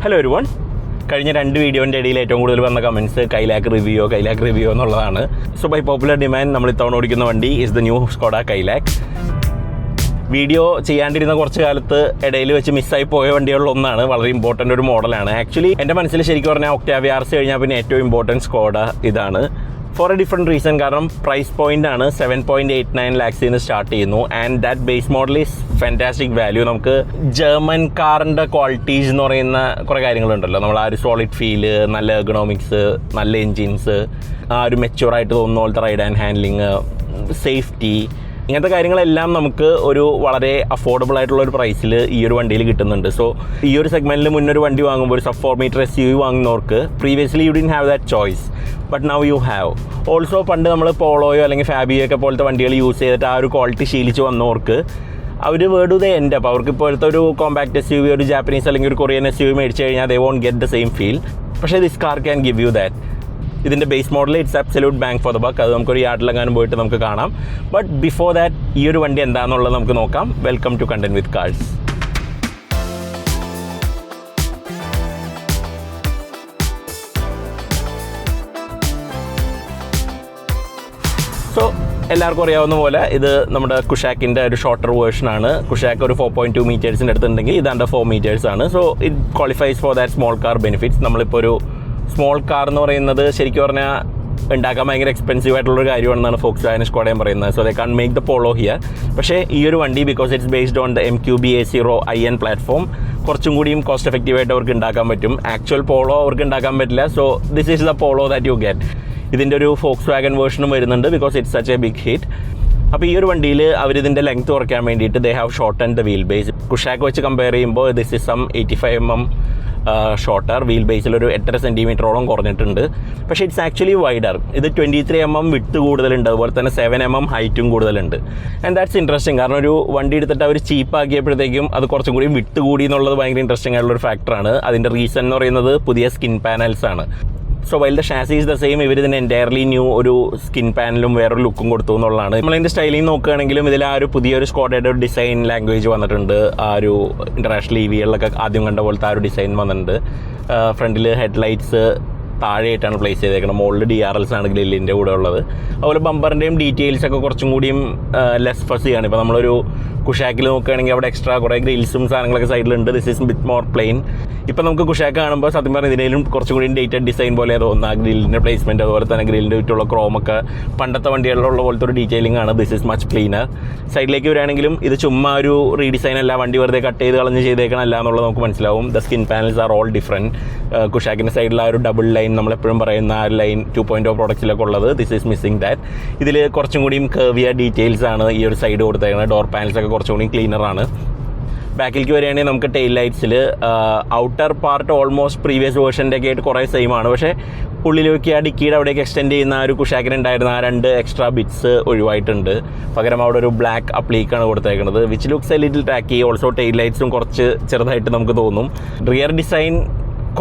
Hello everyone. കഴിഞ്ഞ 2 വീഡിയോൻ്റെ ഇടയിൽ ഏറ്റവും കൂടുതൽ വന്ന കമൻസ് കൈലാക്ക് റിവ്യൂ എന്നുള്ളതാണ്. സോ ബൈ പോപ്പുലർ ഡിമാൻഡ് നമ്മൾ ഇത്തവണ ഓടിക്കുന്ന വണ്ടി is the new Skoda Kylaq. Video ചെയ്യാണ്ടിരുന്ന കുറച്ച് കാലത്ത് ഇടയിൽ വെച്ച് മിസ്സായി പോയ വണ്ടികളിൽ ഒന്നാണ്. വളരെ ഇമ്പോർട്ടൻ്റ് ഒരു മോഡലാണ്. ആക്ച്വലി എൻ്റെ മനസ്സിൽ ശരിക്കും പറഞ്ഞാൽ ഒക്ടാവിയ RC കഴിഞ്ഞാൽ പിന്നെ ഏറ്റവും ഇമ്പോർട്ടൻറ്റ് സ്കോഡ ഇതാണ്. For a different reason. കാരണം പ്രൈസ് പോയിൻ്റ് ആണ് 7.89 lakhs സ്റ്റാർട്ട് ചെയ്യുന്നു. And that base model is fantastic value. നമുക്ക് ജർമ്മൻ കാറിൻ്റെ ക്വാളിറ്റീസ് എന്ന് പറയുന്ന കുറേ കാര്യങ്ങളുണ്ടല്ലോ. നമ്മൾ ആ ഒരു സോളിഡ് ഫീല്, നല്ല എർഗണോമിക്സ്, നല്ല എൻജിൻസ്, ആ ഒരു മെച്യൂറായിട്ട് തോന്നുന്ന പോലത്തെ റൈഡ് ആൻഡ് ഹാൻഡ്ലിങ്, സേഫ്റ്റി, ഇങ്ങനത്തെ കാര്യങ്ങളെല്ലാം നമുക്ക് ഒരു വളരെ അഫോർഡബിൾ ആയിട്ടുള്ള ഒരു പ്രൈസിൽ ഈ ഒരു വണ്ടിയിൽ കിട്ടുന്നുണ്ട്. സോ ഈ ഒരു സെഗ്മെൻറ്റിൽ മുന്നൊരു വണ്ടി വാങ്ങുമ്പോൾ ഒരു sub 4 meter SUV വാങ്ങുന്നവർക്ക് previously you didn't have that choice, but now you have. Also പണ്ട് നമ്മൾ പോളോയോ അല്ലെങ്കിൽ ഫാബിയോ ഒക്കെ പോലത്തെ വണ്ടികൾ യൂസ് ചെയ്തിട്ട് ആ ഒരു ക്വാളിറ്റി ശീലിച്ച് വന്നവർക്ക് അവർ വേർഡ് ദ എൻഡ്. അപ്പോൾ അവർക്ക് ഇപ്പോഴത്തെ ഒരു കോമ്പാക്ട് SUV, ഒരു ജാപ്പനീസ് അല്ലെങ്കിൽ ഒരു കൊറിയൻ SUV മേടിച്ച് കഴിഞ്ഞാൽ they won't get the same feel. പക്ഷേ this car can give you that. ഇതിൻ്റെ base model it's absolute bang for the buck. അത് നമുക്കൊരു യാർഡിലെങ്ങാനും പോയിട്ട് നമുക്ക് കാണാം. ബട്ട് ബിഫോർ ദാറ്റ് ഈ ഒരു വണ്ടി എന്താണെന്നുള്ളത് നമുക്ക് നോക്കാം. Welcome to content with cars. So എല്ലാവർക്കും അറിയാവുന്ന പോലെ ഇത് നമ്മുടെ കുഷാക്കിൻ്റെ ഒരു ഷോർട്ടർ വേർഷനാണ്. കുഷാക്ക് ഒരു 4.2 meters അടുത്തുണ്ടെങ്കിൽ ഇത് അണ്ടർ 4 meters ആണ്. So it qualifies for that small car benefits. നമ്മളിപ്പോൾ ഒരു സ്മോൾ കാർ എന്ന് പറയുന്നത് ശരിക്കും പറഞ്ഞാൽ ഉണ്ടാക്കാൻ ഭയങ്കര എക്സ്പെൻസീവ് ആയിട്ടുള്ളൊരു കാര്യമാണെന്നാണ് ഫോക്സ്വാഗനും സ്കോഡയും പറയുന്നത്. So they can't make the Polo here. പക്ഷേ ഈ ഒരു വണ്ടി because it's based on the MQB A0iN platform കുറച്ചും കൂടിയും കോസ്റ്റ് എഫക്റ്റീവായിട്ട് അവർക്ക് ഉണ്ടാക്കാൻ പറ്റും. ആക്ച്വൽ പോളോ അവർക്ക് ഉണ്ടാക്കാൻ പറ്റില്ല. So this is the Polo that you get. ഇതിൻ്റെ ഒരു ഫോക്സ്വാഗൻ വേർഷനും വരുന്നുണ്ട് because it's such a big hit. അപ്പോൾ ഈ ഒരു വണ്ടിയിൽ അവരിതിൻ്റെ ലെങ്ത് കുറയ്ക്കാൻ വേണ്ടിയിട്ട് they have shortened the wheel base. Kushaq വെച്ച് കമ്പയർ ചെയ്യുമ്പോൾ this is some 85 mm shorter. Wheel ബേസിൽ ഒരു 8.5 centimeter കുറഞ്ഞിട്ടുണ്ട്. പക്ഷേ ഇറ്റ്സ് ആക്ച്വലി വൈഡർ. ഇത് 23 mm വിഡ്ത്ത് കൂടുതലുണ്ട്, അതുപോലെ തന്നെ 7 mm ഹൈറ്റും കൂടുതലുണ്ട്. And that's interesting. കാരണം ഒരു വണ്ടി എടുത്തിട്ട് അവർ ചീപ്പാക്കിയപ്പോഴത്തേക്കും അത് കുറച്ചും കൂടി വിഡ്ത്ത് കൂടി എന്നുള്ളത് ഭയങ്കര ഇൻട്രസ്റ്റിംഗ് ആയിട്ടുള്ളൊരു ഫാക്ടറാണ്. അതിൻ്റെ റീസൺ എന്ന് പറയുന്നത് പുതിയ സ്കിൻ പാനൽസ് ആണ്. So while the chassis is the same, ഇവർ ഇതിന് എൻറ്റയർലി ന്യൂ ഒരു സ്കിൻ പാനലും വേറൊരു ലുക്കും കൊടുത്തു എന്നുള്ളതാണ്. നമ്മളതിൻ്റെ സ്റ്റൈലിംഗ് നോക്കുകയാണെങ്കിലും ഇതിൽ ആ ഒരു പുതിയൊരു സ്കോഡയുടെ ഒരു ഡിസൈൻ ലാംഗ്വേജ് വന്നിട്ടുണ്ട്. ആ ഒരു ഇൻ്റർനാഷണൽ EVകളിലൊക്കെ ആദ്യം കണ്ട പോലത്തെ ആ ഒരു ഡിസൈൻ വന്നിട്ടുണ്ട്. ഫ്രണ്ടിൽ ഹെഡ്ലൈറ്റ്സ് താഴെയായിട്ടാണ് പ്ലേസ് ചെയ്തേക്കുന്നത്. മുകളിൽ DRLs ആണ് ഗ്രില്ലിൻ്റെ കൂടെ ഉള്ളത്. അതുപോലെ ബമ്പറിൻ്റെയും ഡീറ്റെയിൽസൊക്കെ കുറച്ചും കൂടിയും ലെസ് ഫസിയാണ്. ഇപ്പോൾ നമ്മളൊരു കുഷാക്കിൽ നോക്കുകയാണെങ്കിൽ അവിടെ എക്സ്ട്രാ കുറേ ഗ്രിൽസും സാധനങ്ങളൊക്കെ സൈഡിലുണ്ട്. This is bit more plain. ഇപ്പോൾ നമുക്ക് കുഷാക്ക് കാണുമ്പോൾ സത്യം പറഞ്ഞാൽ ഇതിനേലും കുറച്ചും കൂടി ഡേറ്റഡ് ഡിസൈൻ പോലെ തോന്നുന്ന ആ ഗ്രില്ലിൻ്റെ പ്ലേസ്മെൻറ്റ്, അതുപോലെ തന്നെ ഗ്രില്ലിൻ്റെ ചുറ്റുള്ള ക്രോമൊക്കെ പണ്ടത്തെ വണ്ടികളിലുള്ള പോലത്തെ ഒരു ഡീറ്റെയിലിംഗ് ആണ്. This is much cleaner. സൈഡിലേക്ക് വരികയാണെങ്കിലും ഇത് ചുമ്മാ ഒരു റീഡിസൈൻ അല്ല, വണ്ടി വെറുതെ കട്ട് ചെയ്ത് കളഞ്ഞ് ചെയ്തേക്കണമല്ല എന്നുള്ളത് നമുക്ക് മനസ്സിലാവും. The skin panels are all different. കുഷാക്കിൻ്റെ സൈഡിൽ ആ ഒരു ഡബിൾ ലൈൻ നമ്മളെപ്പോഴും പറയുന്ന ആ ലൈൻ 2.0 പ്രോഡക്ട്സിലൊക്കെ ഉള്ളത്. This is missing that. ഇതിൽ കുറച്ചും കൂടിയും കർവിയ ഡീറ്റെയിൽസ് ആണ് ഈ ഒരു സൈഡ് കൊടുത്തേക്കുന്നത്. ഡോർ പാനൽസൊക്കെ കുറച്ചും കൂടി ക്ലീനറാണ്. ബാക്കിലേക്ക് വരികയാണെങ്കിൽ നമുക്ക് ടെയിൽ ലൈറ്റ്സിൽ ഔട്ടർ പാർട്ട് ഓൾമോസ്റ്റ് പ്രീവിയസ് വേർഷൻ്റെ ഒക്കെ ആയിട്ട് കുറേ സെയിം ആണ്. പക്ഷേ ഉള്ളിലേക്ക് ആ ഡിക്കിയുടെ അവിടേക്ക് എക്സ്റ്റെൻഡ് ചെയ്യുന്ന ആ ഒരു കുഷാക്കിന് ഉണ്ടായിരുന്ന ആ 2 എക്സ്ട്രാ ബിറ്റ്സ് ഒഴിവായിട്ടുണ്ട്. പകരം അവിടെ ഒരു ബ്ലാക്ക് അപ്ലീക്കാണ് കൊടുത്തേക്കുന്നത്, which looks a little tacky. Also tail ലൈറ്റ്സും കുറച്ച് ചെറുതായിട്ട് നമുക്ക് തോന്നും. റിയർ ഡിസൈൻ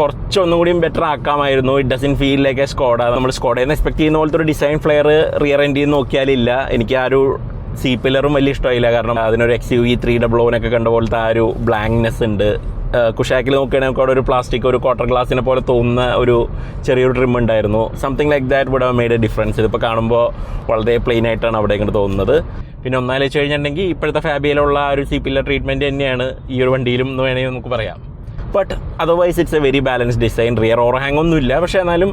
കുറച്ചൊന്നും കൂടിയും ബെറ്റർ ആക്കാമായിരുന്നു. It doesn't feel like a Skoda. നമ്മൾ സ്കോഡയിൽ നിന്ന് എക്സ്പെക്ട് ചെയ്യുന്ന പോലത്തെ ഒരു ഡിസൈൻ ഫ്ലെയർ റിയർ എൻഡിൽ നിന്ന് നോക്കിയാലില്ല. എനിക്ക് ആ ഒരു സി പില്ലറും വലിയ ഇഷ്ടമായില്ല. കാരണം അതിനൊരു XUV 300 കണ്ട പോലത്തെ ആ ഒരു ബ്ലാങ്ക്നെസ് ഉണ്ട്. കുഷാക്കിൽ നോക്കുകയാണെങ്കിൽ അവിടെ ഒരു പ്ലാസ്റ്റിക്, ഒരു ക്വാർട്ടർ ഗ്ലാസിനെ പോലെ തോന്നുന്ന ഒരു ചെറിയൊരു ട്രിം ഉണ്ടായിരുന്നു. Something like that would have made a difference. ഇതിപ്പോൾ കാണുമ്പോൾ വളരെ പ്ലെയിൻ ആയിട്ടാണ് അവിടെ ഇങ്ങോട്ട് തോന്നുന്നത്. പിന്നെ ഒന്നാലോചിച്ച് കഴിഞ്ഞിട്ടുണ്ടെങ്കിൽ ഇപ്പോഴത്തെ ഫാബിയിലുള്ള ആ ഒരു സി പില്ലർ ട്രീറ്റ്മെൻറ്റ് തന്നെയാണ് ഈ ഒരു വണ്ടിയിലും എന്ന് വേണമെങ്കിൽ നമുക്ക് പറയാം. But otherwise it's A very balanced design. Rear over hang ഒന്നുമില്ല. പക്ഷേ എന്നാലും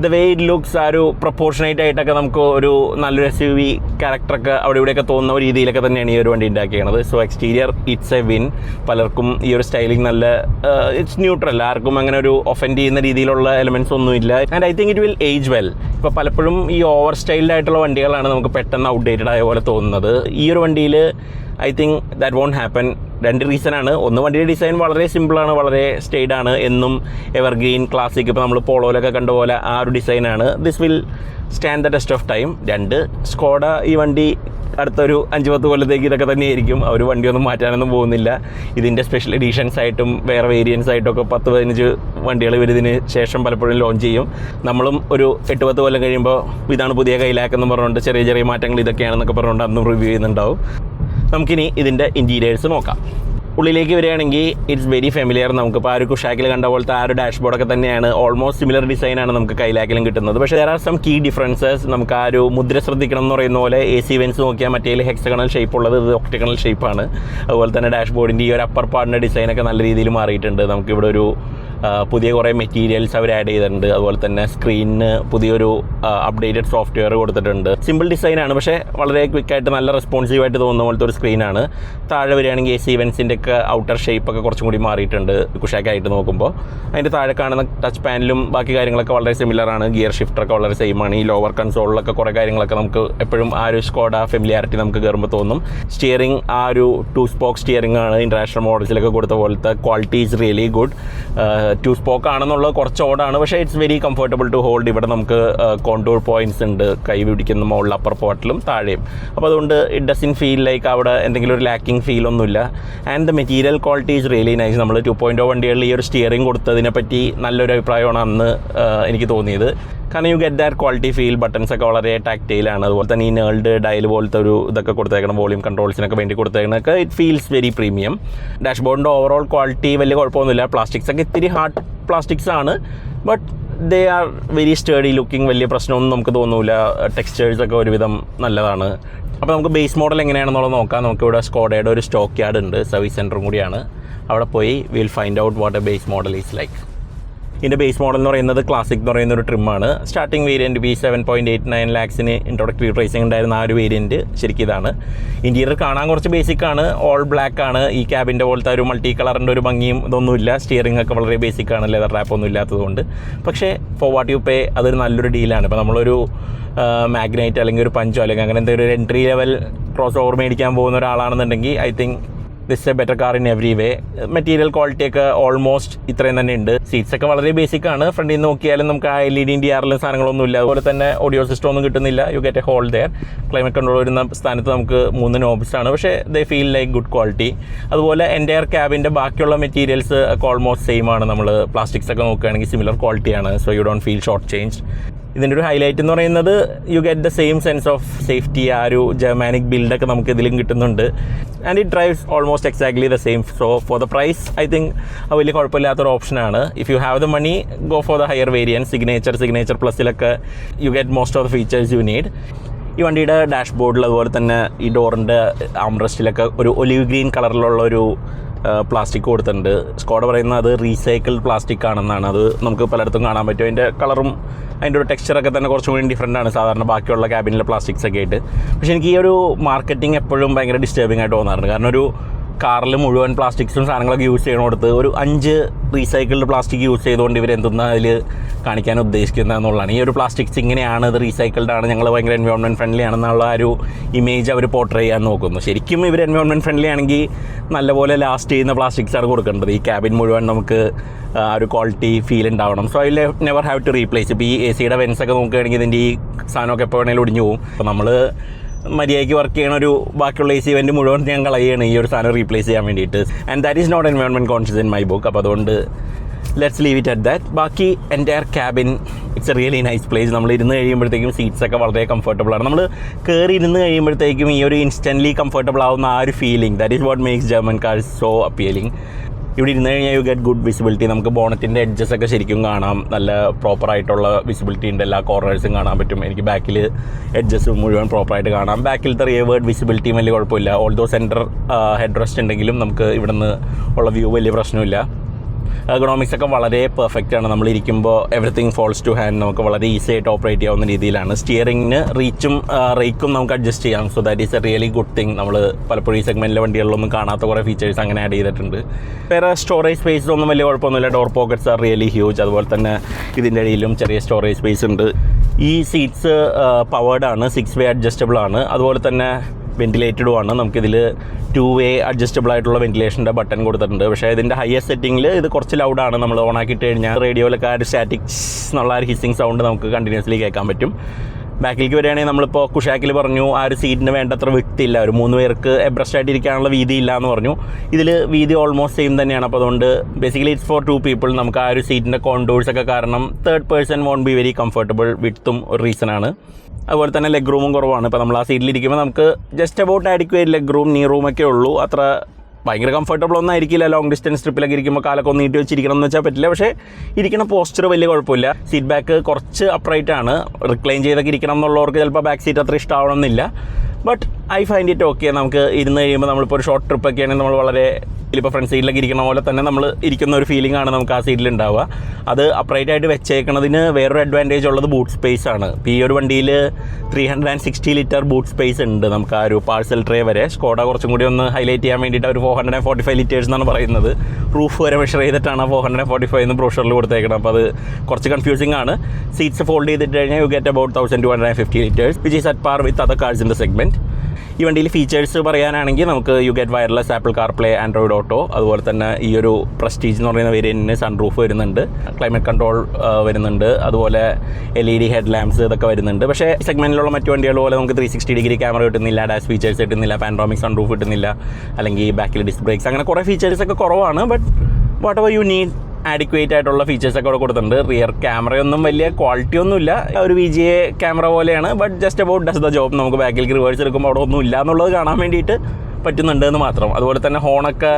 ദ വേ ഇറ്റ് ലുക്സ് ആ ഒരു പ്രൊപ്പോർഷനേറ്റ് ആയിട്ടൊക്കെ നമുക്ക് ഒരു നല്ലൊരു SUV ക്യാരക്ടറൊക്കെ അവിടെ ഇവിടെയൊക്കെ തോന്നുന്ന ഒരു രീതിയിലൊക്കെ തന്നെയാണ് ഈ ഒരു വണ്ടി ഉണ്ടാക്കിയത്. So exterior it's A win. പലർക്കും ഈ ഒരു സ്റ്റൈലിംഗ് നല്ല ഇറ്റ്സ് ന്യൂട്രൽ. ആർക്കും അങ്ങനെ ഒരു ഒഫൻഡ് ചെയ്യുന്ന രീതിയിലുള്ള എലമെൻറ്റ്സ് ഒന്നുമില്ല. And I think it will age well. ഇപ്പോൾ പലപ്പോഴും ഈ ഓവർ സ്റ്റൈൽഡ് ആയിട്ടുള്ള വണ്ടികളാണ് നമുക്ക് പെട്ടെന്ന് ഔട്ട്ഡേറ്റഡ് ആയ പോലെ തോന്നുന്നത്. ഈ ഒരു വണ്ടിയിൽ I think that won't happen. 2 റീസണാണ്. ഒന്ന്, വണ്ടിയുടെ ഡിസൈൻ വളരെ സിമ്പിളാണ്, വളരെ സ്റ്റേഡാണ്. എന്നും എവർഗ്രീൻ ക്ലാസിക്, ഇപ്പോൾ നമ്മൾ പോളോയിലൊക്കെ കണ്ട പോലെ ആ ഒരു ഡിസൈനാണ്. This will stand the test of time. 2, Skoda ഈ വണ്ടി അടുത്തൊരു 5-10 കൊല്ലത്തേക്ക് ഇതൊക്കെ തന്നെയായിരിക്കും. അവർ വണ്ടിയൊന്നും മാറ്റാനൊന്നും പോകുന്നില്ല. ഇതിൻ്റെ സ്പെഷ്യൽ എഡീഷൻസ് ആയിട്ടും വേറെ വേരിയൻസ് ആയിട്ടൊക്കെ 10-15 വണ്ടികൾ ഇവരിതിന് ശേഷം പലപ്പോഴും ലോഞ്ച് ചെയ്യും. നമ്മളും ഒരു 8-10 കൊല്ലം കഴിയുമ്പോൾ ഇതാണ് പുതിയ കൈലാക്ക് എന്ന് പറഞ്ഞുകൊണ്ട് ചെറിയ ചെറിയ മാറ്റങ്ങൾ ഇതൊക്കെയാണെന്നൊക്കെ പറഞ്ഞുകൊണ്ട് അന്നും റിവ്യൂ ചെയ്യുന്നുണ്ടാവും. നമുക്കിനി ഇതിൻ്റെ ഇൻറ്റീരിയേഴ്സ് നോക്കാം. ഉള്ളിലേക്ക് വരികയാണെങ്കിൽ ഇറ്റ്സ് വെരി ഫെമിലിയർ. നമുക്കിപ്പോൾ ആ ഒരു കുഷാക്കിൽ കണ്ട പോലത്തെ ആ ഒരു ഡാഷ്ബോർഡൊക്കെ തന്നെയാണ്, ഓൾമോസ്റ്റ് സിമിലർ ഡിസൈനാണ് നമുക്ക് കൈലാക്കിലും കിട്ടുന്നത്. പക്ഷേ there are some key differences. നമുക്ക് ആ ഒരു മുദ്ര ശ്രദ്ധിക്കണം എന്ന് പറയുന്ന പോലെ AC വെൻസ് നോക്കിയാൽ മറ്റേ ഹെക്സഗണൽ ഷേപ്പ് ഉള്ളത് ഇത് ഒക്ടഗണൽ ഷേപ്പാണ്. അതുപോലെ തന്നെ ഡാഷ്ബോർഡിൻ്റെ ഈ ഒരു അപ്പർ പാർട്ടിൻ്റെ ഡിസൈനൊക്കെ നല്ല രീതിയിൽ മാറിയിട്ടുണ്ട്. നമുക്കിവിടെ ഒരു പുതിയ കുറേ മെറ്റീരിയൽസ് അവർ ആഡ് ചെയ്തിട്ടുണ്ട്. അതുപോലെ തന്നെ സ്ക്രീനിന് പുതിയൊരു അപ്ഡേറ്റഡ് സോഫ്റ്റ്വെയർ കൊടുത്തിട്ടുണ്ട്. സിമ്പിൾ ഡിസൈനാണ്, പക്ഷേ വളരെ ക്വിക്കായിട്ട് നല്ല റെസ്പോൺസീവായിട്ട് തോന്നുന്ന പോലത്തെ ഒരു സ്ക്രീനാണ്. താഴെ വരികയാണെങ്കിൽ AC വെൻസിൻ്റെ ഒക്കെ ഔട്ടർ ഷേപ്പൊക്കെ കുറച്ചും കൂടി മാറിയിട്ടുണ്ട് കുഷാക്കായിട്ട് നോക്കുമ്പോൾ. അതിൻ്റെ താഴെ കാണുന്ന ടച്ച് പാനലും ബാക്കി കാര്യങ്ങളൊക്കെ വളരെ സിമിലറാണ്. ഗിയർ ഷിഫ്റ്ററൊക്കെ വളരെ സെയിമാണ്. ഈ ലോവർ കൺസോളിലൊക്കെ കുറേ കാര്യങ്ങളൊക്കെ നമുക്ക് എപ്പോഴും ആ ഒരു സ്കോഡ ഫെമിലിയാരിറ്റി നമുക്ക് കയറുമ്പോൾ തോന്നും. സ്റ്റിയറിംഗ് ആ ഒരു 2 സ്പോക്ക് സ്റ്റിയറിംഗ് ആണ്. ഇൻ്റർനാഷണൽ മോഡൽസിലൊക്കെ കൊടുത്ത പോലത്തെ quality is really good. 2 spoke ആണെന്നുള്ളത് കുറച്ച് ഓടാണ്, പക്ഷേ it's very comfortable to hold. ഇവിടെ നമുക്ക് കോണ്ടൂർ പോയിന്റ്സ് ഉണ്ട്, കൈ പിടിക്കുന്ന മുകളിൽ അപ്പർ പോർട്ടിലും താഴെയും. അപ്പോൾ അതുകൊണ്ട് ഇറ്റ് ഡസൻ ഫീൽ ലൈക്ക് അവിടെ എന്തെങ്കിലും ഒരു ലാക്കിംഗ് ഫീൽ ഒന്നുമില്ല. And the material quality is really nice. നമ്മൾ 2.0 വണ്ടികളിൽ ഈ ഒരു സ്റ്റിയറിംഗ് കൊടുത്തതിനെ പറ്റി നല്ലൊരു അഭിപ്രായമാണ് അന്ന് എനിക്ക് തോന്നിയത്. കാരണം you get that quality feel. Buttons ഒക്കെ വളരെ ടാക്റ്റൈലാണ്. അതുപോലെ തന്നെ ഈ നേൾഡ് ഡയൽ പോലത്തെ ഒരു ഇതൊക്കെ കൊടുത്തേക്കണം, വോളിയം കൺട്രോൾസിനൊക്കെ വേണ്ടി കൊടുത്തേക്കണൊക്കെ ഇറ്റ് ഫീൽസ് വെരി പ്രീമിയം. ഡാഷ്ബോർഡിൻ്റെ ഓവറോൾ ക്വാളിറ്റി വലിയ കുഴപ്പമൊന്നുമില്ല. പ്ലാസ്റ്റിക്സ് ഒക്കെ ഇത്തിരി ഹാർഡ് പ്ലാസ്റ്റിക്സ് ആണ്, but they are very steady looking. വലിയ പ്രശ്നമൊന്നും നമുക്ക് തോന്നില്ല. ടെക്സ്ചേഴ്സൊക്കെ ഒരുവിധം നല്ലതാണ്. അപ്പോൾ നമുക്ക് ബേസ് മോഡൽ എങ്ങനെയാണെന്നുള്ളത് നോക്കാം. നമുക്കിവിടെ സ്കോഡയുടെ ഒരു സ്റ്റോക്ക് യാർഡ് ഉണ്ട്, സർവീസ് സെൻറ്ററും കൂടിയാണ്. അവിടെ പോയി will find out what a base model is like. ഇതിൻ്റെ ബേസ് മോഡൽ എന്ന് പറയുന്നത് ക്ലാസിക് എന്ന് പറയുന്ന ഒരു ട്രിമ്മാണ്. Starting variant B7.89 lakhs introductory pricing ഉണ്ടായിരുന്ന ആ ഒരു വേരിയൻറ്റ് ശരിക്കും ഇതാണ്. ഇൻറ്റീരിയർ കാണാൻ കുറച്ച് ബേസിക്കാണ്, ഓൾ ബ്ലാക്ക് ആണ്. ഈ ക്യാബിൻ്റെ പോലത്തെ ഒരു മൾട്ടി കളറിൻ്റെ ഒരു ഭംഗിയും ഇതൊന്നുമില്ല. സ്റ്റിയറിംഗ് ഒക്കെ വളരെ ബേസിക്കാണ്, ലെതർ റാപ്പൊന്നും ഇല്ലാത്തതുകൊണ്ട്. പക്ഷേ ഫോർ വാട്ട് യു പേ അതൊരു നല്ലൊരു ഡീലാണ്. ഇപ്പോൾ നമ്മളൊരു മാഗ്നൈറ്റ് അല്ലെങ്കിൽ ഒരു പഞ്ചോ അല്ലെങ്കിൽ അങ്ങനെ എന്തെങ്കിലും ഒരു എൻട്രി ലെവൽ ക്രോസ് ഓവർ മേടിക്കാൻ പോകുന്ന ഒരാളാണെന്നുണ്ടെങ്കിൽ I think this a better car in every way. Material ക്വാളിറ്റിയൊക്കെ ഓൾമോസ്റ്റ് ഇത്രയും തന്നെ ഉണ്ട്. സീറ്റ്സ് ഒക്കെ വളരെ ബേസിക്കാണ്. ഫ്രണ്ടിൽ നിന്ന് നോക്കിയാലും നമുക്ക് ആ LED DRL സാധനങ്ങളൊന്നും ഇല്ല. അതുപോലെ തന്നെ ഓഡിയോ സിസ്റ്റം ഒന്നും കിട്ടുന്നില്ല. You get a hole there. Climate control വരുന്ന സ്ഥാനത്ത് നമുക്ക് 3 നോബ്സ് ആണ്, പക്ഷേ they feel like good quality. അതുപോലെ എൻ്റയർ ക്യാബിൻ്റെ ബാക്കിയുള്ള മെറ്റീരിയൽസ് ഒക്കെ ഓൾമോസ്റ്റ് സെയിം ആണ്. നമ്മൾ പ്ലാസ്റ്റിക്സ് ഒക്കെ നോക്കുകയാണെങ്കിൽ സിമിലർ ക്വാളിറ്റിയാണ്. So you don't feel short change. ഇതിൻ്റെ ഒരു ഹൈലൈറ്റ് എന്ന് പറയുന്നത് you get the same sense of safety. ആ ഒരു ജർമാനിക് ബിൽഡൊക്കെ നമുക്ക് ഇതിലും കിട്ടുന്നുണ്ട്. And it drives almost exactly the same. So for the price I think വലിയ കുഴപ്പമില്ലാത്തൊരു ഓപ്ഷനാണ്. If you have the money go for the higher variant. Signature പ്ലസിലൊക്കെ you get most of the features you need. ഈ വണ്ടിയുടെ ഡാഷ്ബോർഡിൽ അതുപോലെ തന്നെ ഈ ഡോറിൻ്റെ ആംറസ്റ്റിലൊക്കെ ഒരു ഒലിവ് ഗ്രീൻ കളറിലുള്ള ഒരു പ്ലാസ്റ്റിക് കൊടുത്തിട്ടുണ്ട്. സ്കോഡ പറയുന്നത് അത് റീസൈക്കിൾഡ് പ്ലാസ്റ്റിക് ആണെന്നാണ്. അത് നമുക്ക് പലയിടത്തും കാണാൻ പറ്റും. അതിൻ്റെ കളറും അതിൻ്റെ ഒരു ടെക്സ്ചറൊക്കെ തന്നെ കുറച്ചും കൂടി ഡിഫറൻ്റ് ആണ് സാധാരണ ബാക്കിയുള്ള ക്യാബിനിലെ പ്ലാസ്റ്റിക്സ് ഒക്കെ ആയിട്ട്. പക്ഷേ എനിക്ക് ഈ ഒരു മാർക്കറ്റിംഗ് എപ്പോഴും ഭയങ്കര ഡിസ്റ്റർബിംഗ് ആയിട്ട് തോന്നാറുണ്ട്. കാരണം ഒരു കാറിൽ മുഴുവൻ പ്ലാസ്റ്റിക്സും സാധനങ്ങളൊക്കെ യൂസ് ചെയ്യണോടത്ത് ഒരു 5 റീസൈക്കിൾഡ് പ്ലാസ്റ്റിക് യൂസ് ചെയ്തുകൊണ്ട് ഇവരെന്തെന്നാ അതിൽ കാണിക്കാൻ ഉദ്ദേശിക്കുന്നത് എന്നുള്ളതാണ്. ഈ ഒരു പ്ലാസ്റ്റിക്സ് ഇങ്ങനെയാണ്, ഇത് റീസൈക്കിൾഡ് ആണ്, ഞങ്ങൾ ഭയങ്കര എൻവയോൺമെൻറ്റ് ഫ്രണ്ട്ലി ആണെന്നുള്ള ഒരു ഇമേജ് അവർ പോർട്രേ ചെയ്യാൻ നോക്കുന്നു. ശരിക്കും ഇവർ എൻവയോൺമെൻറ്റ് ഫ്രണ്ട്ലി ആണെങ്കിൽ നല്ലപോലെ ലാസ്റ്റ് ചെയ്യുന്ന പ്ലാസ്റ്റിക്സാണ് കൊടുക്കേണ്ടത്. ഈ ക്യാബിൻ മുഴുവൻ നമുക്ക് ആ ഒരു ക്വാളിറ്റി ഫീൽ ഉണ്ടാവണം. So I never have to replace. ഇപ്പോൾ ഈ AC വെൻസൊക്കെ നോക്കുകയാണെങ്കിൽ ഇതിൻ്റെ ഈ സാധനമൊക്കെ എപ്പോൾ വേണമെങ്കിലും ഒടിഞ്ഞു പോകും. അപ്പോൾ നമ്മൾ മര്യാദയ്ക്ക് വർക്ക് ചെയ്യണ ഒരു ബാക്കിയുള്ള AC വെൻ്റ് മുഴുവൻ ഞാൻ കളയുകയാണ് ഈ ഒരു സാധനം റീപ്ലേസ് ചെയ്യാൻ വേണ്ടിയിട്ട്. And that is not environment conscious in my book. അപ്പോൾ അതുകൊണ്ട് let's leave it at that. ബാക്കി entire cabin it's a really nice place. നമ്മൾ ഇരുന്ന് കഴിയുമ്പോഴത്തേക്കും സീറ്റ്സൊക്കെ വളരെ കംഫർട്ടബിളാണ്. നമ്മൾ കയറി ഇരുന്ന് കഴിയുമ്പോഴത്തേക്കും ഈ ഒരു ഇൻസ്റ്റൻ്റ്ലി കംഫർട്ടബിൾ ആവുന്ന ആ ഒരു feeling, that is what makes German cars so appealing. ഇവിടെ ഇരുന്ന് കഴിഞ്ഞാൽ യു ഗെറ്റ് ഗുഡ് വിസിബിലിറ്റി. നമുക്ക് ബോണറ്റിൻ്റെ എഡ്ജസ് ഒക്കെ ശരിക്കും കാണാം. നല്ല പ്രോപ്പറായിട്ടുള്ള വിസിബിലിറ്റി ഉണ്ട്. എല്ലാ കോർണേഴ്സും കാണാൻ പറ്റും. എനിക്ക് ബാക്കിൽ എഡ്ജസ് മുഴുവൻ പ്രോപ്പറായിട്ട് കാണാം. ബാക്കിലത്തെ റിയവേർഡ് വിസിബിലിറ്റിയും വലിയ കുഴപ്പമില്ല. ഓൾദോ സെൻറ്റർ ഹെഡ് റെസ്റ്റ് ഉണ്ടെങ്കിലും നമുക്ക് ഇവിടെ നിന്ന് ഉള്ള വ്യൂ വലിയ പ്രശ്നമില്ല. എർഗണോമിക്സ് ഒക്കെ വളരെ പെർഫെക്റ്റ് ആണ്. നമ്മൾ ഇരിക്കുമ്പോൾ എവറിത്തിങ് ഫോൾസ് ടു ഹാൻഡ്. നമുക്ക് വളരെ ഈസി ആയിട്ട് ഓപ്പറേറ്റ് ചെയ്യാവുന്ന രീതിയിലാണ്. സ്റ്റിയറിങ്ങിന് റീച്ചും റേക്കും നമുക്ക് അഡ്ജസ്റ്റ് ചെയ്യാം. So that is A really good thing. നമ്മൾ പലപ്പോഴും ഈ സെഗ്മെൻറ്റിലെ വണ്ടികളിലൊന്നും കാണാത്ത കുറേ ഫീച്ചേഴ്സ് അങ്ങനെ ആഡ് ചെയ്തിട്ടുണ്ട്. വേറെ സ്റ്റോറേജ് സ്പേസ് ഒന്നും വലിയ കുഴപ്പമൊന്നുമില്ല. Door pockets are really huge. അതുപോലെ തന്നെ ഇതിൻ്റെ ഇടയിലും ചെറിയ സ്റ്റോറേജ് സ്പേസ് ഉണ്ട്. ഈ സീറ്റ്സ് പവേർഡ് ആണ്, 6 way അഡ്ജസ്റ്റബിൾ ആണ്. അതുപോലെ തന്നെ വെന്റിലേറ്റഡും ആണ്. നമുക്കിതിൽ 2 way അഡ്ജസ്റ്റബിൾ ആയിട്ടുള്ള വെന്റിലേഷൻ്റെ ബട്ടൺ കൊടുത്തിട്ടുണ്ട്. പക്ഷേ ഇതിൻ്റെ ഹയസ്റ്റ് സെറ്റിങ്ങിൽ ഇത് കുറച്ച് ലൗഡാണ്. നമ്മൾ ഓൺ ആക്കിയിട്ട് കഴിഞ്ഞാൽ റേഡിയോയിലൊക്കെ ആ ഒരു സ്റ്റാറ്റിക്സ് എന്നുള്ള ആ ഒരു ഹിസ്സിങ് സൗണ്ട് നമുക്ക് കണ്ടിന്യൂസ്ലി കേൾക്കാൻ പറ്റും. ബാക്കിലേക്ക് വരികയാണെങ്കിൽ നമ്മളിപ്പോൾ കുഷാക്കിൽ പറഞ്ഞു ആ ഒരു സീറ്റിന് വേണ്ടത്ര വിട്ടില്ല, ഒരു 3 പേർക്ക് എബ്രസ്റ്റ് ആയിട്ട് ഇരിക്കാനുള്ള വീതി ഇല്ല എന്ന് പറഞ്ഞു. ഇതിൽ വീതി ഓൾമോസ്റ്റ് സെയിം തന്നെയാണ്. അപ്പോൾ അതുകൊണ്ട് ബേസിക്കലി ഇറ്റ്സ് ഫോർ 2 people. നമുക്ക് ആ ഒരു സീറ്റിൻ്റെ കോണ്ടൂഴ്സൊക്കെ കാരണം third person won't be very comfortable. വിഡ്ത്തും ഒരു റീസണാണ്. അതുപോലെ തന്നെ ലെഗ് റൂമും കുറവാണ്. ഇപ്പോൾ നമ്മൾ ആ സീറ്റിലിരിക്കുമ്പോൾ നമുക്ക് just about adequate leg room, നീ റൂമൊക്കെ ഉള്ളൂ. അത്ര ഭയങ്കര കംഫർട്ടബിൾ ഒന്നും ആയിരിക്കില്ല. ലോങ് ഡിസ്റ്റൻസ് ട്രിപ്പിലൊക്കെ ഇരിക്കുമ്പോൾ കാലൊക്കെ ഒന്ന് നീട്ടി വെച്ചിരിക്കണം എന്ന് വെച്ചാൽ പറ്റില്ല. പക്ഷേ ഇരിക്കുന്ന പോസ്ചർ വലിയ കുഴപ്പമില്ല. സീറ്റ് ബാക്ക് കുറച്ച് അപ്രൈറ്റ് ആണ്. റിക്ലൈൻ ചെയ്തൊക്കെ ഇരിക്കണം എന്നുള്ളവർക്ക് ചിലപ്പോൾ ബാക്ക് സീറ്റ് അത്ര ഇഷ്ടമാവണമെന്നില്ല. But I find it okay. നമുക്ക് ഇരുന്ന് കഴിയുമ്പോൾ നമ്മളിപ്പോൾ ഒരു ഷോർട്ട് ട്രിപ്പൊക്കെ ആണെങ്കിൽ നമ്മൾ വളരെ ഇപ്പോൾ ഫ്രണ്ട് സീറ്റിലൊക്കെ ഇരിക്കണ പോലെ തന്നെ നമ്മൾ ഇരിക്കുന്ന ഒരു ഫീലിംഗ് ആണ് നമുക്ക് ആ സീറ്റിൽ ഉണ്ടാവുക. അത് അപ്രൈറ്റ് ആയിട്ട് വെച്ചേക്കുന്നതിന് വേറൊരു അഡ്വാൻറ്റേജ് ഉള്ളത് ബൂട്ട് സ്പേസ് ആണ്. ഇപ്പോൾ ഈ ഒരു വണ്ടിയിൽ 360 ലിറ്റർ ബൂട്ട് സ്പേസ് ഉണ്ട് നമുക്ക് ആ ഒരു പാഴ്സൽ ട്രേ വരെ. സ്കോഡ കുറച്ചും കൂടി ഒന്ന് ഹൈലൈറ്റ് ചെയ്യാൻ വേണ്ടിയിട്ട് ഒരു 445 ലിറ്റേഴ്സ് എന്നാണ് പറയുന്നത്. റൂഫ് വരെ മെഷർ ചെയ്തിട്ടാണ് 445 എന്ന് ബ്രോഷറിൽ കൊടുത്തേക്കണം. അപ്പോൾ അത് കുറച്ച് കൺഫ്യൂസിംഗ് ആണ്. സീറ്റ്സ് ഫോൾഡ് ചെയ്തിട്ട് കഴിഞ്ഞാൽ you get about 1250 litres which is at par with other cars in the segment. ഈ വണ്ടിയിൽ ഫീച്ചേഴ്സ് പറയാനാണെങ്കിൽ നമുക്ക് you get wireless Apple CarPlay, Android Auto, അതുപോലെ തന്നെ ഈ ഒരു പ്രസ്റ്റീജ് എന്ന് പറയുന്ന വേരിയൻറ്റിന് സൺറൂഫ് വരുന്നുണ്ട്, ക്ലൈമറ്റ് കൺട്രോൾ വരുന്നുണ്ട്, അതുപോലെ LED ഹെഡ് ലാമ്പ്സ് ഇതൊക്കെ വരുന്നുണ്ട്. പക്ഷേ സെഗ്മെൻറ്റിലുള്ള മറ്റു വണ്ടികൾ പോലെ നമുക്ക് 360 ഡിഗ്രി ക്യാമറ കിട്ടുന്നില്ല, ഡാഷ് ഫീച്ചേഴ്സ് കിട്ടുന്നില്ല, പാനോറാമിക് സൺറൂഫ് കിട്ടുന്നില്ല, അല്ലെങ്കിൽ ബാക്കിൽ ഡിസ്ക് ബ്രേക്സ്, അങ്ങനെ കുറേ ഫീച്ചേഴ്സൊക്കെ കുറവാണ്. But what ever you need adequate ആയിട്ടുള്ള ഫീച്ചേഴ്സൊക്കെ അവിടെ കൊടുത്തിട്ടുണ്ട്. റിയർ ക്യാമറയൊന്നും വലിയ ക്വാളിറ്റി ഒന്നുമില്ല, ഒരു VGA ക്യാമറ പോലെയാണ്. But just about does the job. നമുക്ക് ബാക്കിലേക്ക് റിവേഴ്സ് എടുക്കുമ്പോൾ അവിടെ ഒന്നും ഇല്ല എന്നുള്ളത് കാണാൻ വേണ്ടിയിട്ട് പറ്റുന്നുണ്ട് എന്ന് മാത്രം. അതുപോലെ തന്നെ ഹോണൊക്കെ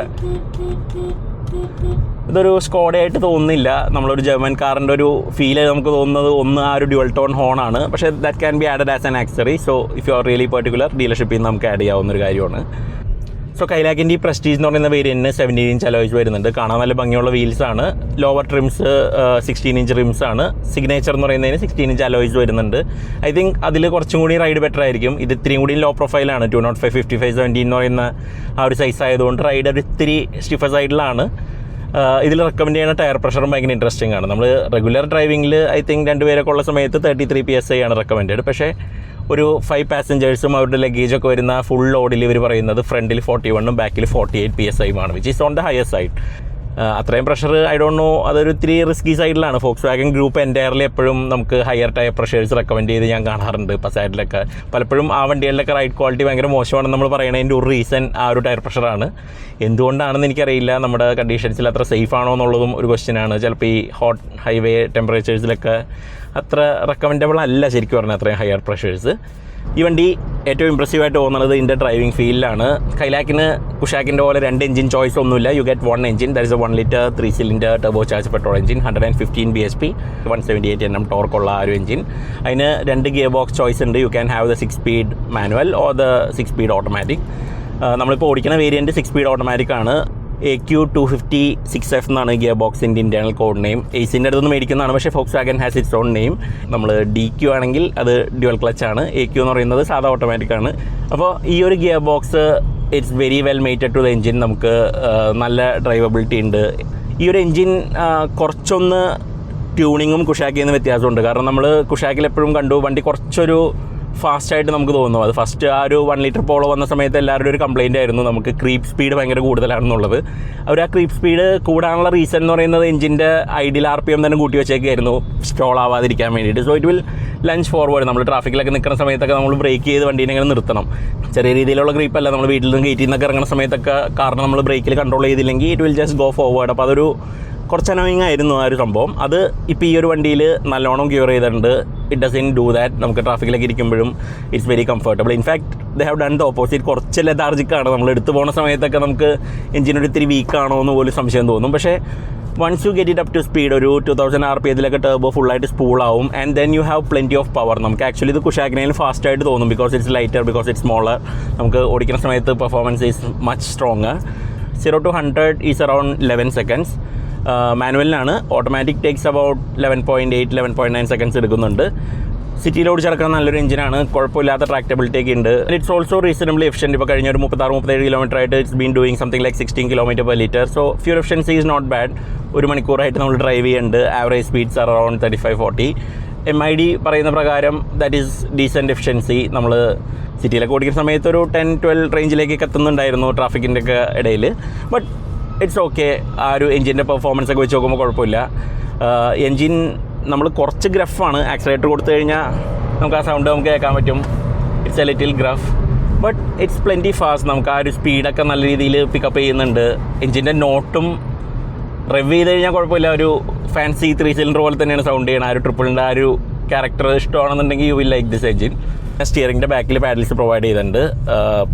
ഇതൊരു സ്കോഡയായിട്ട് തോന്നുന്നില്ല. നമ്മളൊരു ജർമ്മൻ കാറിൻ്റെ ഒരു ഫീല് നമുക്ക് തോന്നുന്നത് ആ ഒരു ഡ്യുവൽ ടോൺ ഹോണാണ്. പക്ഷേ that can be added as an accessory. So if you are really particular ഡീലർഷിപ്പിൽ നിന്ന് നമുക്ക് ആഡ് ചെയ്യാവുന്നൊരു കാര്യമാണ്. സോ കൈലാക്കിൻ്റെ ഈ പ്രസ്റ്റീജ് എന്ന് പറയുന്ന വേരിയൻറ്റിന് 17 ഇഞ്ച് അലോയ്സ് വരുന്നുണ്ട്. കാണാൻ നല്ല ഭംഗിയുള്ള വീൽസാണ്. ലോവർ ട്രിംസ് 16 ഇഞ്ച് റിംസാണ്. സിഗ്നേച്ചർ എന്ന് പറയുന്നതിന് 16 ഇഞ്ച് അലോയ്സ് വരുന്നുണ്ട്. ഐ തിങ്ക് അതിൽ കുറച്ചും കൂടി റൈഡ് ബെറ്റർ ആയിരിക്കും. ഇത് ഇത്തിരിയും കൂടി ലോ പ്രൊഫൈലാണ്. 205 55 70 എന്ന് പറയുന്ന ആ ഒരു സൈസ് ആയതുകൊണ്ട് റൈഡ് ഒരു ഇത്തിരി സ്റ്റിഫർ സൈഡിലാണ്. ഇതിൽ റെക്കമെൻഡ് ചെയ്യുന്ന ടയർ പ്രഷറും ഭയങ്കര ഇൻട്രസ്റ്റിംഗ് ആണ്. നമ്മൾ റെഗുലർ ഡ്രൈവിങ്ങിൽ ഐ തിങ്ക് 2 പേരൊക്കെ ഉള്ള സമയത്ത് 33 PSI ആണ് റെക്കമെൻഡ്. പക്ഷേ ഒരു 5 പാസഞ്ചേഴ്സും അവരുടെ ലഗേജൊക്കെ വരുന്ന ഫുൾ ലോഡിൽ ഇവർ പറയുന്നത് ഫ്രണ്ടിൽ 41 ബാക്കിൽ 48 PSI ആണ്, which is on the higher side. അത്രയും പ്രഷർ ഐ ഡോണ്ട് നോ, അതൊരു ഇത്തിരി റിസ്കി സൈഡിലാണ്. ഫോക്സ് വാഗൻ ഗ്രൂപ്പ് എൻ്റയർലി എപ്പോഴും നമുക്ക് ഹയർ ടയർ പ്രഷേഴ്സ് റെക്കമെൻഡ് ചെയ്ത് ഞാൻ കാണാറുണ്ട്. പസാറ്റിലൊക്കെ പലപ്പോഴും ആ വണ്ടികളിലൊക്കെ റൈഡ് ക്വാളിറ്റി ഭയങ്കര മോശമാണെന്ന് നമ്മൾ പറയുന്നതിൻ്റെ ഒരു റീസൺ ആ ഒരു ടയർ പ്രഷറാണ്. എന്തുകൊണ്ടാണെന്ന് എനിക്കറിയില്ല. നമ്മുടെ കണ്ടീഷൻസിൽ അത്ര സേഫ് ആണോ എന്നുള്ളതും ഒരു ക്വസ്റ്റ്യനാണ്. ചിലപ്പോൾ ഈ ഹോട്ട് ഹൈവേ ടെമ്പറേച്ചേഴ്സിലൊക്കെ അത്ര റെക്കമെൻഡബിൾ അല്ല ശരിക്കും പറഞ്ഞാൽ അത്രയും ഹയർ പ്രഷേഴ്സ്. ഈ വണ്ടി ഏറ്റവും ഇമ്പ്രസീവായിട്ട് തോന്നുന്നത് ഇതിൻ്റെ ഡ്രൈവിംഗ് ഫീലിലാണ്. കൈലാക്കിന് കുഷാക്കിൻ്റെ പോലെ 2 എഞ്ചിൻ ചോയ്സ് ഒന്നുമില്ല. You get 1 engine. That is a 1 litre 3 cylinder turbo charge petrol engine, 115 bhp, 178 Nm ടോർക്കുള്ള ആ ഒരു എഞ്ചിൻ. അതിന് 2 ഗിയർ ബോക്സ് ചോയ്സ് ഉണ്ട്. You can have the 6 speed manual or the 6 speed automatic. നമ്മളിപ്പോൾ ഓടിക്കുന്ന വേരിയൻറ്റ് 6 സ്പീഡ് ഓട്ടോമാറ്റിക് ആണ്. AQ256F എന്നാണ് ഗിയർ ബോക്സിൻ്റെ ഇൻറ്റേർണൽ കോഡ് നെയിം. എയ്സിൻ്റെ അടുത്തുനിന്ന് മേടിക്കുന്നതാണ്. പക്ഷേ Volkswagen has its own name. നമ്മൾ DQ ആണെങ്കിൽ അത് ഡ്യുവൽ ക്ലച്ച് ആണ്. AQ എന്ന് പറയുന്നത് സാധാ ഓട്ടോമാറ്റിക് ആണ്. അപ്പോൾ ഈ ഒരു gear box it's very well mated to the engine. നമുക്ക് നല്ല ഡ്രൈവബിലിറ്റി ഉണ്ട്. ഈ ഒരു എൻജിൻ കുറച്ചൊന്ന് ട്യൂണിങ്ങും കുഷാക്കിൽ നിന്ന് വ്യത്യാസമുണ്ട്. കാരണം നമ്മൾ കുഷാക്കിൽ എപ്പോഴും കണ്ടു വണ്ടി കുറച്ചൊരു ഫാസ്റ്റായിട്ട് നമുക്ക് തോന്നുന്നു. അത് ഫസ്റ്റ് ആ ഒരു 1 ലിറ്റർ പോളോ വന്ന സമയത്ത് എല്ലാവരുടെ ഒരു കംപ്ലയിൻ്റ് ആയിരുന്നു, നമുക്ക് ക്രീപ്പ് സ്പീഡ് ഭയങ്കര കൂടുതലാണെന്നുള്ളത്. അവർ ആ ക്രീപ്പ് സ്പീഡ് കൂടാനുള്ള റീസൺ എന്ന് പറയുന്നത് എഞ്ചിൻ്റെ ഐഡിയൽ RPM തന്നെ കൂട്ടി വെച്ചേക്കായിരുന്നു സ്റ്റോൾ ആവാതിരിക്കാൻ വേണ്ടിയിട്ട്. So it will lunch forward. നമ്മൾ ട്രാഫിക്കിലൊക്കെ നിൽക്കുന്ന സമയത്തൊക്കെ നമ്മൾ ബ്രേക്ക് ചെയ്ത് വണ്ടീനെ ഇങ്ങനെ നിർത്തണം. ചെറിയ രീതിയിലുള്ള ക്രീപ്പല്ല. നമ്മൾ വീട്ടിൽ നിന്ന് ഗേറ്റിൽ നിന്നൊക്കെ ഇറങ്ങുന്ന സമയത്തൊക്കെ കാരണം നമ്മൾ ബ്രേക്കിൽ കൺട്രോൾ ചെയ്തില്ലെങ്കിൽ it will just go forward. അപ്പോൾ അതൊരു കുറച്ച് അനോയിങ് ആയിരുന്നു ആ ഒരു സംഭവം. അത് ഇപ്പോൾ ഈ ഒരു വണ്ടിയിൽ നല്ലോണം ക്യൂർ ചെയ്തിട്ടുണ്ട്. It doesn't do that. നമുക്ക് ട്രാഫിക്കിലൊക്കെ ഇരിക്കുമ്പോഴും it's very comfortable. In fact they have done the opposite. കുറച്ച് ലെതാർജിക്കാണ്. നമ്മൾ എടുത്ത് പോകുന്ന സമയത്തൊക്കെ നമുക്ക് എഞ്ചിനൊരു ഇത്തിരി വീക്കാണോ എന്ന് പോലും സംശയം തോന്നും. പക്ഷേ once you get it up to speed ഒരു 2000 RPM ടർബോ ഫുള്ളായിട്ട് സ്പൂളാവും. And then you have plenty of power. നമുക്ക് ആക്ച്വലി ഇത് കുഷാക്കിനേലും ഫാസ്റ്റായിട്ട് തോന്നും. Because it's lighter, because it's smaller. നമുക്ക് ഓടിക്കുന്ന സമയത്ത് performance is much stronger. 0 to 100 is around 11 seconds. മാനുവലിനാണ്. ഓട്ടോമാറ്റിക് ടേക്സ് അബൌട്ട് 11.8 11.9 സെക്കൻഡ്സ് എടുക്കുന്നുണ്ട്. സിറ്റിയിൽ ഓടിച്ചടക്കാൻ നല്ലൊരു എഞ്ചിനാണ്. കുഴപ്പമില്ലാത്ത ട്രാക്റ്റബിലിറ്റി ഒക്കെ ഉണ്ട്. It's also reasonably efficient. ഇപ്പോൾ കഴിഞ്ഞ ഒരു 36-37 കിലോമീറ്റർ ആയിട്ട് it's been doing something like 16 km/L. So fuel efficiency is not bad. 1 മണിക്കൂറായിട്ട് നമ്മൾ ഡ്രൈവ് ചെയ്യുന്നുണ്ട്. Average speeds around 35-40. MID പറയുന്ന പ്രകാരം ദാറ്റ് ഈസ് ഡീസൻറ്റ് എഫിഷ്യൻസി. നമ്മൾ സിറ്റിയിലൊക്കെ ഓടിക്കുന്ന സമയത്ത് ഒരു 10-12 റേഞ്ചിലേക്കൊക്കെ എത്തുന്നുണ്ടായിരുന്നു ട്രാഫിക്കിൻ്റെ ഒക്കെ ഇടയിൽ. But it's okay. ആ ഒരു എഞ്ചിൻ്റെ പെർഫോമൻസ് ഒക്കെ വെച്ച് നോക്കുമ്പോൾ കുഴപ്പമില്ല. എഞ്ചിൻ നമ്മൾ കുറച്ച് ഗ്രഫാണ്. ആക്സിലേറ്റർ കൊടുത്തു കഴിഞ്ഞാൽ നമുക്ക് ആ സൗണ്ട് നമുക്ക് കേൾക്കാൻ പറ്റും. It's A little ഗ്രഫ്, but it's plenty fast. നമുക്ക് ആ ഒരു സ്പീഡൊക്കെ നല്ല രീതിയിൽ പിക്കപ്പ് ചെയ്യുന്നുണ്ട്. എഞ്ചിൻ്റെ നോട്ടും റെവ് ചെയ്ത് കഴിഞ്ഞാൽ കുഴപ്പമില്ല. ഒരു ഫാൻസി 3 സിലിണ്ടർ പോലെ തന്നെയാണ് സൗണ്ട് ചെയ്യണം. ആ ഒരു ട്രിപ്പിളിൻ്റെ ആ ഒരു ക്യാരക്ടർ ഇഷ്ടമാണെന്നുണ്ടെങ്കിൽ you will like this engine. സ്റ്റിയറിംഗിൻ്റെ ബാക്കിൽ പാഡൽസ് പ്രൊവൈഡ് ചെയ്തിട്ടുണ്ട്.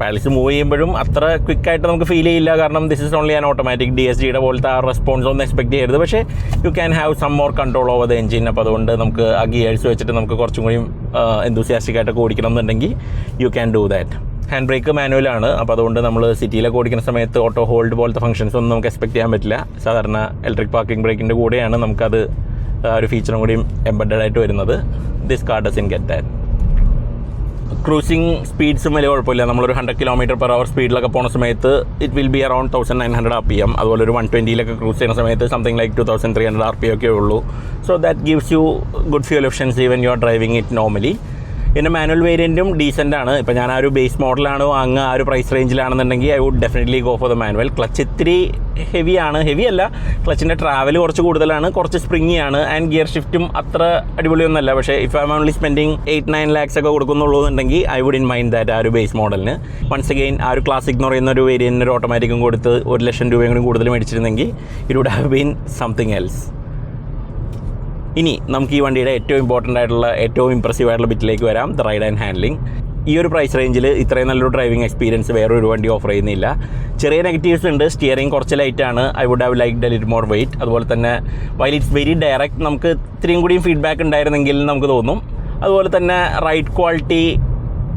പാഡൽസ് മൂവ് ചെയ്യുമ്പോഴും അത്ര ക്വിക്കായിട്ട് നമുക്ക് ഫീൽ ചെയ്യില്ല, കാരണം this is only an automatic. DSGയുടെ പോലത്തെ ആ റെസ്പോൺസ് ഒന്നും എക്സ്പെക്ട് ചെയ്യരുത്. പക്ഷേ you can have some more control over the engine. അപ്പോൾ അതുകൊണ്ട് നമുക്ക് ആ ഗിയേഴ്സ് വെച്ചിട്ട് നമുക്ക് കുറച്ചും കൂടി എന്തൂസിയാസ്റ്റിക് ആയിട്ടൊക്കെ ഓടിക്കണം എന്നുണ്ടെങ്കിൽ you can do that. Hand brake മാനുവലാണ്. അപ്പോൾ അതുകൊണ്ട് നമ്മൾ സിറ്റിയിലൊക്കെ ഓടിക്കുന്ന സമയത്ത് ഓട്ടോ ഹോൾഡ് പോലത്തെ ഫംഗ്ഷൻസ് ഒന്നും നമുക്ക് എക്സ്പെക്ട് ചെയ്യാൻ പറ്റില്ല. സാധാരണ ഇലക്ട്രിക് പാർക്കിംഗ് ബ്രേക്കിൻ്റെ കൂടെയാണ് നമുക്കത് ഒരു ഫീച്ചറും കൂടിയും എംബഡഡ് ആയിട്ട് വരുന്നത്. This car doesn't get that. Cruising സ്പീഡ്സും വലിയ കുഴപ്പമില്ല. നമ്മളൊരു 100 km/h സ്പീഡിലൊക്കെ പോകുന്ന സമയത്ത് it will be around 1900 RPM. അതുപോലെ ഒരു 120 ക്രൂസ് ചെയ്യുന്ന സമയത്ത് സംതിങ് ലൈക്ക് 2300 RPM ഒക്കെ ഉള്ളൂ. So that gives you good fuel efficiency when you R driving it normally. പിന്നെ മാനുവൽ വേരിയൻറ്റും ഡീസൻ്റ് ആണ്. ഇപ്പോൾ ഞാൻ ആ ഒരു ബേസ് മോഡലാണ് വാങ്ങുക, ആ ഒരു പ്രൈസ് റേഞ്ചിലാണെന്നുണ്ടെങ്കിൽ I would definitely go for the manual. Clutch ഇത്തിരി ഹെവിയാണ്, ഹെവി അല്ല, ക്ലച്ചിൻ്റെ ട്രാവൽ കുറച്ച് കൂടുതലാണ്, കുറച്ച് സ്പ്രിങ്ങിയാണ്, ആൻഡ് ഗിയർ ഷിഫ്റ്റും അത്ര അടിപൊളിയൊന്നുമല്ല. പക്ഷേ if I am only spending 8-9 lakhs ഒക്കെ കൊടുക്കുന്നുള്ളൂ എന്നുണ്ടെങ്കിൽ I would in mind that ആ ഒരു ബേസ് മോഡലിന്. വൺസ് അഗെയിൻ ആ ഒരു ക്ലാസിക് എന്ന് പറയുന്ന ഒരു വേരിയൻറ്റിന് ഒരു ഓട്ടോമാറ്റിക്കും കൊടുത്ത് 1,00,000 രൂപയും കൂടി കൂടുതൽ മേടിച്ചിരുന്നെങ്കിൽ it would have been something else. ഇനി നമുക്ക് ഈ വണ്ടിയുടെ ഏറ്റവും ഇമ്പോർട്ടൻ്റ് ആയിട്ടുള്ള ഏറ്റവും ഇംപ്രസീവ് ആയിട്ടുള്ള ബിറ്റിലേക്ക് വരാം, ദ റൈഡ് ആൻഡ് ഹാൻഡ്ലിംഗ്. ഈ ഒരു പ്രൈസ് റേഞ്ചിൽ ഇത്രയും നല്ലൊരു ഡ്രൈവിംഗ് എക്സ്പീരിയൻസ് വേറൊരു വണ്ടി ഓഫർ ചെയ്യുന്നില്ല. ചെറിയ നെഗറ്റീവ്സ് ഉണ്ട്. സ്റ്റിയറിംഗ് കുറച്ച് ലൈറ്റാണ്. I would have like a little more weight. അതുപോലെ തന്നെ വൈൽ ഇറ്റ്സ് വെരി ഡയറക്റ്റ്, നമുക്ക് ഇത്രയും കൂടിയും ഫീഡ്ബാക്ക് ഉണ്ടായിരുന്നെങ്കിൽ നമുക്ക് തോന്നും. അതുപോലെ തന്നെ റൈഡ് ക്വാളിറ്റി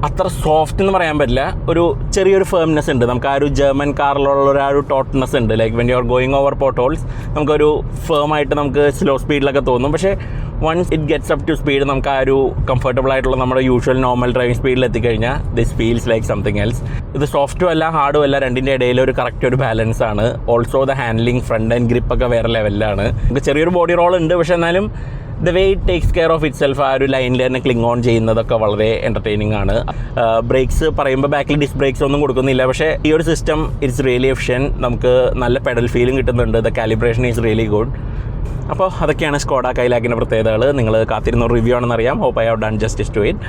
അത്ര സോഫ്റ്റ് എന്ന് പറയാൻ പറ്റില്ല, ഒരു ചെറിയൊരു ഫേംനെസ് ഉണ്ട്. നമുക്ക് ആ ഒരു ജർമ്മൻ കാറിലുള്ള ആ ഒരു ടോട്ട്നെസ് ഉണ്ട്. Like when you are going over potholes നമുക്കൊരു ഫേമായിട്ട് നമുക്ക് സ്ലോ സ്പീഡിലൊക്കെ തോന്നും. പക്ഷേ once it gets up to speed നമുക്ക് ആ ഒരു കംഫർട്ടബിൾ ആയിട്ടുള്ള നമ്മുടെ യൂഷ്വൽ നോർമൽ ഡ്രൈവിംഗ് സ്പീഡിൽ എത്തിക്കഴിഞ്ഞാൽ this feels like something else. ഇത് സോഫ്റ്റും അല്ല ഹാർഡും അല്ല, രണ്ടിൻ്റെ ഇടയിൽ ഒരു കറക്റ്റ് ഒരു ബാലൻസ് ആണ്. Also the handling, front and ഗ്രിപ്പൊക്കെ വേറെ ലെവലിലാണ്. നമുക്ക് ചെറിയൊരു ബോഡി റോൾ ഉണ്ട്, പക്ഷേ എന്നാലും the way it takes care of itself, ആ ഒരു ലൈനിൽ തന്നെ ക്ലിങ് ഓൺ ചെയ്യുന്നതൊക്കെ വളരെ എൻ്റർടൈനിങ് ആണ്. ബ്രേക്സ് പറയുമ്പോൾ ബാക്കിൽ ഡിസ്ക് ബ്രേക്സ് ഒന്നും കൊടുക്കുന്നില്ല, പക്ഷേ ഈ ഒരു സിസ്റ്റം ഇറ്റ്സ് റിയലി എഫിഷ്യൻ. നമുക്ക് നല്ല പെഡൽ ഫീലും കിട്ടുന്നുണ്ട്. The calibration is really good. അപ്പോൾ അതൊക്കെയാണ് സ്കോഡ കൈലാക്കിൻ്റെ പ്രത്യേകതകൾ. നിങ്ങൾ കാത്തിരുന്ന റിവ്യൂ ആണെന്നറിയാം. Hope I have done justice to it.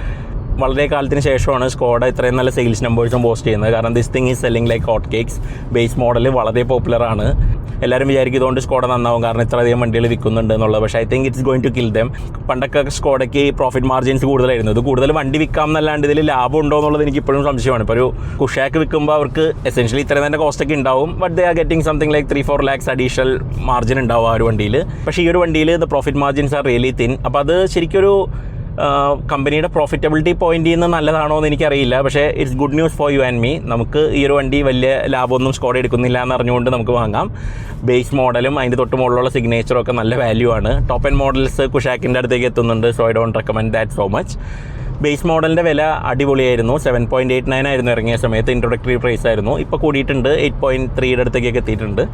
വളരെ കാലത്തിന് ശേഷമാണ് സ്കോഡ ഇത്രയും നല്ല സെയിൽസ് നമ്പേഴ്സും പോസ്റ്റ് ചെയ്യുന്നത്. കാരണം this thing is selling like hot cakes. Base model വളരെ പോപ്പുലറാണ്. എല്ലാവരും വിചാരിക്കും ഇതുകൊണ്ട് സ്കോഡ നന്നാവും കാരണം ഇത്രയധികം വണ്ടികൾ വിൽക്കുന്നുണ്ട് എന്നുള്ളത്. പക്ഷേ I think it's going to kill them. പണ്ടൊക്കെ സ്കോഡയ്ക്ക് പ്രോഫിറ്റ് മാർജിൻസ് കൂടുതലായിരുന്നു. ഇത് കൂടുതൽ വണ്ടി വിൽക്കാം എന്നല്ലാണ്ട് ഇതിൽ ലാഭം ഉണ്ടോ എന്നുള്ളത് എനിക്ക് ഇപ്പോഴും സംശയമാണ്. ഇപ്പോൾ ഒരു കുഷാക്ക് വിൽക്കുമ്പോൾ അവർക്ക് എസെൻഷ്യലി ഇത്രയും തന്നെ കോസ്റ്റൊക്കെ ഉണ്ടാവും, but they are getting something like 3-4 lakhs additional margin ഉണ്ടാവും ആ ഒരു വണ്ടിയിൽ. പക്ഷേ ഈ ഒരു വണ്ടിയിൽ the profit margins are really thin. അപ്പോൾ അത് ശരിക്കൊരു കമ്പനിയുടെ പ്രോഫിറ്റബിലിറ്റി പോയിന്റിൽ നിന്ന് നല്ലതാണോ എന്ന് എനിക്കറിയില്ല. പക്ഷേ it's good news for you and me. നമുക്ക് ഈ ഒരു വണ്ടി വലിയ ലാഭമൊന്നും സ്കോഡ എടുക്കുന്നില്ല എന്ന് അറിഞ്ഞുകൊണ്ട് നമുക്ക് വാങ്ങാം. ബേസ് മോഡലും അതിൻ്റെ തൊട്ട് മുകളിലുള്ള സിഗ്നേച്ചറും ഒക്കെ നല്ല വാല്യൂ ആണ്. ടോപ്പ് എൻഡ് മോഡൽസ് കുഷാക്കിൻ്റെ അടുത്തേക്ക് എത്തുന്നുണ്ട്. So I don't recommend that so much. Base മോഡലിൻ്റെ വില അടിപൊളിയായിരുന്നു. 7.89 ആയിരുന്നു ഇറങ്ങിയ സമയത്ത്. ഇൻട്രൊഡക്ടറി പ്രൈസ് ആയിരുന്നു. ഇപ്പോൾ കൂടിയിട്ടുണ്ട്, 8.3 അടുത്തേക്കൊക്കെ എത്തിയിട്ടുണ്ട്.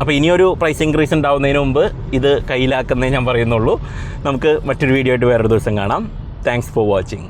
അപ്പോൾ ഇനിയൊരു പ്രൈസ് ഇൻക്രീസ് ഉണ്ടാവുന്നതിന് മുമ്പ് ഇത് കയ്യിലാക്കുന്നേ ഞാൻ പറയുന്നുള്ളൂ. നമുക്ക് മറ്റൊരു വീഡിയോ ആയിട്ട് വേറൊരു ദിവസം കാണാം. Thanks for watching.